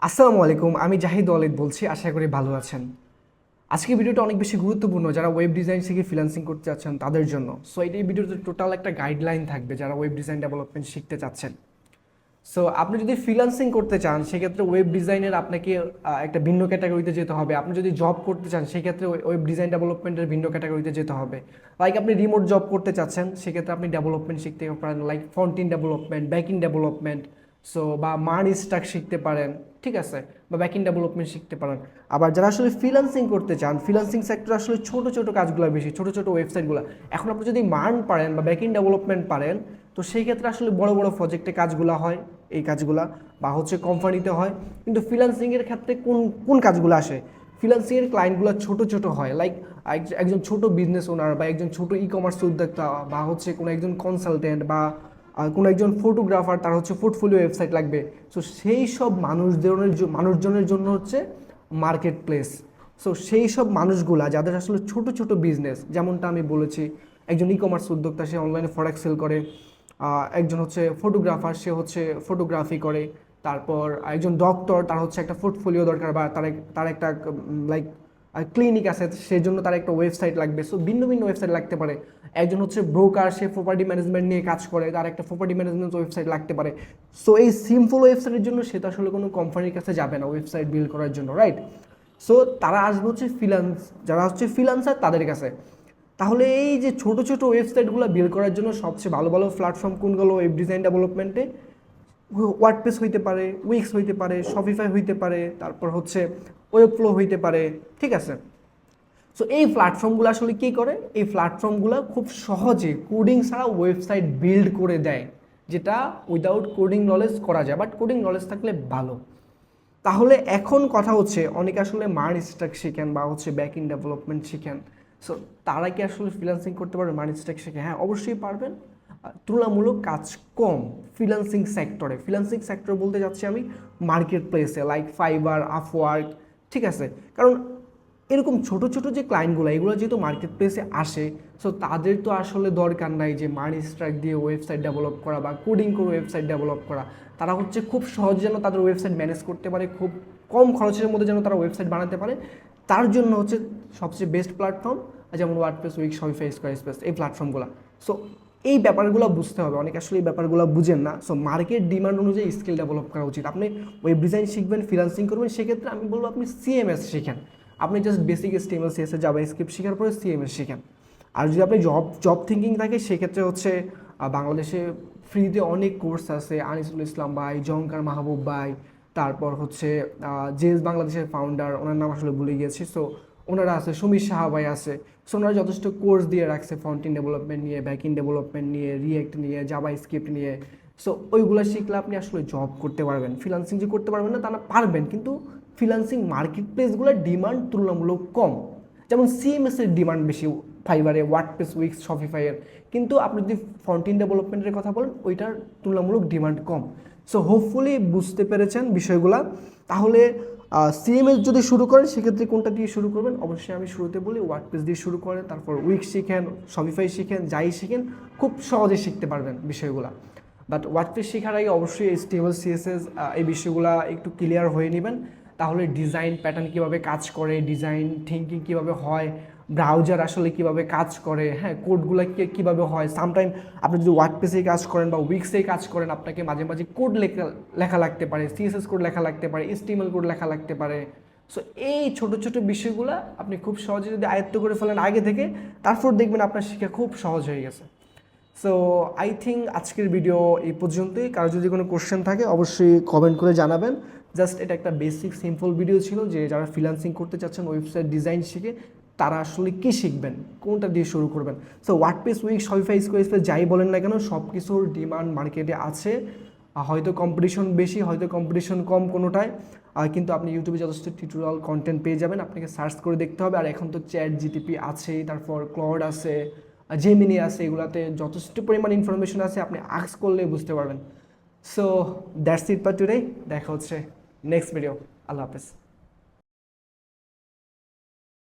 আসসালামু আলাইকুম, আমি জাহিদ ওয়ালিদ বলছি। আশা করি ভালো আছেন। আজকে ভিডিওটা অনেক বেশি গুরুত্বপূর্ণ যারা ওয়েব ডিজাইন শিখে ফ্রিল্যান্সিং করতে চাচ্ছেন তাদের জন্য। সো এই ভিডিওতে টোটাল একটা গাইডলাইন থাকবে যারা ওয়েব ডিজাইন ডেভেলপমেন্ট শিখতে চাচ্ছেন। সো আপনি যদি ফ্রিল্যান্সিং করতে চান সেক্ষেত্রে ওয়েব ডিজাইনের আপনাকে একটা ভিন্ন ক্যাটাগরিতে যেতে হবে। আপনি যদি জব করতে চান সেক্ষেত্রে ওয়েব ডিজাইন ডেভেলপমেন্টের ভিন্ন ক্যাটাগরিতে যেতে হবে। লাইক আপনি রিমোট জব করতে চাচ্ছেন সেক্ষেত্রে আপনি ডেভেলপমেন্ট শিখতে পারেন, like front in development, back in development, so বা মার্ন স্ট্যাক শিখতে পারেন, ঠিক আছে, বা ব্যাক ইন ডেভেলপমেন্ট শিখতে পারেন। আবার যারা আসলে ফ্রিল্যান্সিং করতে চান, ফ্রিল্যান্সিং সেক্টর আসলে ছোট ছোট কাজগুলো বেশি, ছোট ছোট ওয়েবসাইটগুলো। এখন আপনি যদি মার্ন পারেন বা ব্যাক ইন ডেভেলপমেন্ট পারেন তো সেই ক্ষেত্রে আসলে বড় বড় প্রজেক্টে কাজগুলো হয়, এই কাজগুলা বা কোম্পানিতে হয়। কিন্তু ফ্রিল্যান্সিংয়ের ক্ষেত্রে কোন কোন কাজগুলো আসে, ফ্রিল্যান্সিংয়ের ক্লায়েন্টগুলো ছোট ছোট হয়। লাইক একজন ছোট বিজনেস ওনার বা একজন ছোট ই কমার্স উদ্যোক্তা বা কোনো একজন কনসালটেন্ট বা কোনো একজন ফটোগ্রাফার, তার পোর্টফোলিও ওয়েবসাইট লাগবে। সো সেই সব মানুষজনের জন্য মার্কেট প্লেস। সো সেই সব মানুষগুলা যাদের আসলে ছোট ছোট বিজনেস, যেমনটা আমি বলেছি, একজন ই কমার্স উদ্যোক্তা সে অনলাইনে প্রোডাক্ট সেল করে, একজন ফটোগ্রাফার সে ফটোগ্রাফি করে, তারপর একজন ডক্টর তার একটা পোর্টফোলিও দরকার বা তার একটা লাইক ক্লিনিক আছে, সেই জন্য তার একটা ওয়েবসাইট লাগবে। সো ভিন্ন ভিন্ন ওয়েবসাইট লাগতে পারে। একজন ব্রোকার, সে প্রপার্টি ম্যানেজমেন্ট নিয়ে কাজ করে, তার একটা প্রপার্টি ম্যানেজমেন্ট ওয়েবসাইট লাগতে পারে। সো এই সিম্পল ওয়েবসাইটের জন্য সে তো আসলে কোনো কোম্পানির কাছে যাবে না ওয়েবসাইট বিল্ড করার জন্য, রাইট? সো তারা আসবে যারা ফ্রিল্যান্সার তাদের কাছে। তাহলে এই যে ছোট ছোট ওয়েবসাইটগুলো বিল্ড করার জন্য সবচেয়ে ভালো ভালো প্ল্যাটফর্ম কোনগুলো ওয়েব ডিজাইন ডেভেলপমেন্টে? ওয়ার্ডপ্রেস হইতে পারে, উইক্স হইতে পারে, শপিফাই হইতে পারে, তারপর ওয়েবফ্লো হইতে পারে, ঠিক আছে। সো এই প্ল্যাটফর্মগুলো আসলে কী করে? এই প্ল্যাটফর্মগুলো খুব সহজে কোডিং ছাড়া ওয়েবসাইট বিল্ড করে দেয়, যেটা উইদাউট কোডিং নলেজ করা যায়, বাট কোডিং নলেজ থাকলে ভালো। তাহলে এখন কথা অনেকে আসলে মার্ন স্ট্যাক শিখেন বা ব্যাক ইন ডেভেলপমেন্ট শিখেন। সো তারা কি আসলে ফ্রিল্যান্সিং করতে পারবে মার্ন স্ট্যাক শিখে? হ্যাঁ, অবশ্যই পারবেন। তুলনামূলক কাজ কম ফ্রিল্যান্সিং সেক্টরে। ফ্রিল্যান্সিং সেক্টর বলতে যাচ্ছি আমি মার্কেট প্লেসে, লাইক ফাইবার, আপওয়ার্ক, ঠিক আছে। কারণ এরকম ছোট ছোট যে ক্লায়েন্টগুলো, এগুলো যেহেতু মার্কেট প্লেসে আসে, সো তাদের তো আসলে দরকার নাই যে মানি স্ট্রাইক দিয়ে ওয়েবসাইট ডেভেলপ করা বা কোডিং করে ওয়েবসাইট ডেভেলপ করা। তারা খুব সহজে যেন তাদের ওয়েবসাইট ম্যানেজ করতে পারে, খুব কম খরচের মধ্যে যেন তারা ওয়েবসাইট বানাতে পারে। তার জন্য সবচেয়ে বেস্ট প্ল্যাটফর্ম, যেমন ওয়ার্ডপ্রেস, উইক্স, শপিফাই, স্কোয়ারস্পেস, এই প্ল্যাটফর্মগুলো। সো এই ব্যাপারগুলো বুঝতে হবে। অনেকে আসলে এই ব্যাপারগুলো বুঝেন না। সো মার্কেট ডিমান্ড অনুযায়ী স্কিল ডেভেলপ করা উচিত। আপনি ওয়েব ডিজাইন শিখবেন, ফ্রিল্যান্সিং করবেন, সেক্ষেত্রে আমি বলবো আপনি সিএমএস শিখেন। আপনি just basic HTML CSS JavaScript শেখার পরে সিএমএস শিখেন। আর যদি আপনি জব থিঙ্কিং থাকে সেক্ষেত্রে বাংলাদেশে ফ্রিতে অনেক কোর্স আছে। আনিসুল ইসলাম ভাই, জঙ্কার মাহবুব ভাই, তারপর জেস বাংলাদেশের ফাউন্ডার, ওনার নাম আসলে ভুলে গিয়েছি। সো ওনারা আছে, সমীর সাহা ভাই আছে। সো ওনারা যথেষ্ট কোর্স দিয়ে রাখছে ফ্রন্ট ইন ডেভেলপমেন্ট নিয়ে, ব্যাক ইন ডেভেলপমেন্ট নিয়ে, রিয়েক্ট নিয়ে, জাভাস্ক্রিপ্ট নিয়ে। সো ওইগুলো শিখলে আপনি আসলে জব করতে পারবেন। ফ্রিল্যান্সিং যে করতে পারবেন না তা না, পারবেন, কিন্তু ফ্রিল্যান্সিং মার্কেট প্লেসগুলোর ডিমান্ড তুলনামূলক কম। যেমন সিএমএসের ডিমান্ড বেশি ফাইবারে, ওয়ার্ডপ্রেস, উইক্স, শপিফাইয়ের। কিন্তু আপনি যদি ফ্রন্ট ইন ডেভেলপমেন্টের কথা বলেন, ওইটার তুলনামূলক ডিমান্ড কম। সো হোপফুলি বুঝতে পেরেছেন বিষয়গুলো। তাহলে সিএমএস যদি শুরু করেন সেক্ষেত্রে কোনটা দিয়ে শুরু করবেন? অবশ্যই আমি শুরুতে বলি ওয়ার্ডপ্রেস দিয়ে শুরু করেন, তারপর উইক্স শিখেন, শপিফাই শিখেন, যাই শিখেন খুব সহজে শিখতে পারবেন বিষয়গুলো। বাট ওয়ার্ডপ্রেস শেখার আগে অবশ্যই HTML CSS এই বিষয়গুলো একটু ক্লিয়ার হয়ে নেবেন। তাহলে ডিজাইন প্যাটার্ন কীভাবে কাজ করে, ডিজাইন থিঙ্কিং কীভাবে হয়, ব্রাউজার আসলে কীভাবে কাজ করে, হ্যাঁ, কোডগুলো কীভাবে হয়। সামটাইম আপনি যদি ওয়ার্ডপ্রেসে কাজ করেন বা উইক্সে কাজ করেন, আপনাকে মাঝে মাঝে কোড লেখা লাগতে পারে, CSS কোড লেখা লাগতে পারে, HTML কোড লেখা লাগতে পারে। সো এই ছোটো ছোটো বিষয়গুলো আপনি খুব সহজে যদি আয়ত্ত করে ফেলেন আগে থেকে, তারপর দেখবেন আপনার শেখা খুব সহজ হয়ে গেছে। সো আই থিঙ্ক আজকের ভিডিও এই পর্যন্তই। কারো যদি কোনো কোশ্চেন থাকে অবশ্যই কমেন্ট করে জানাবেন। জাস্ট এটা একটা বেসিক সিম্পল ভিডিও ছিল যে যারা ফ্রিল্যান্সিং করতে চাচ্ছেন ওয়েবসাইট ডিজাইন শিখে তারা আসলে কী শিখবেন, কোনটা দিয়ে শুরু করবেন। সো ওয়ার্ডপ্রেস, উইক্স, শপিফাই, স্কোয়ারস্পেস যাই বলেন না কেন, সব কিছুর ডিমান্ড মার্কেটে আছে। হয়তো কম্পিটিশন বেশি, হয়তো কম্পিটিশন কম কোনোটায়, কিন্তু আপনি ইউটিউবে যথেষ্ট টিউটোরিয়াল কন্টেন্ট পেয়ে যাবেন। আপনাকে সার্চ করে দেখতে হবে। আর এখন তো ChatGPT আছেই, তারপর ক্লড আছে, জেমিনি আছে, এগুলাতে যথেষ্ট পরিমাণ ইনফরমেশন আছে, আপনি আস্ক করলে বুঝতে পারবেন। So that's it for today. দেখা হচ্ছে নেক্সট ভিডিও। আল্লাহ হাফেজ।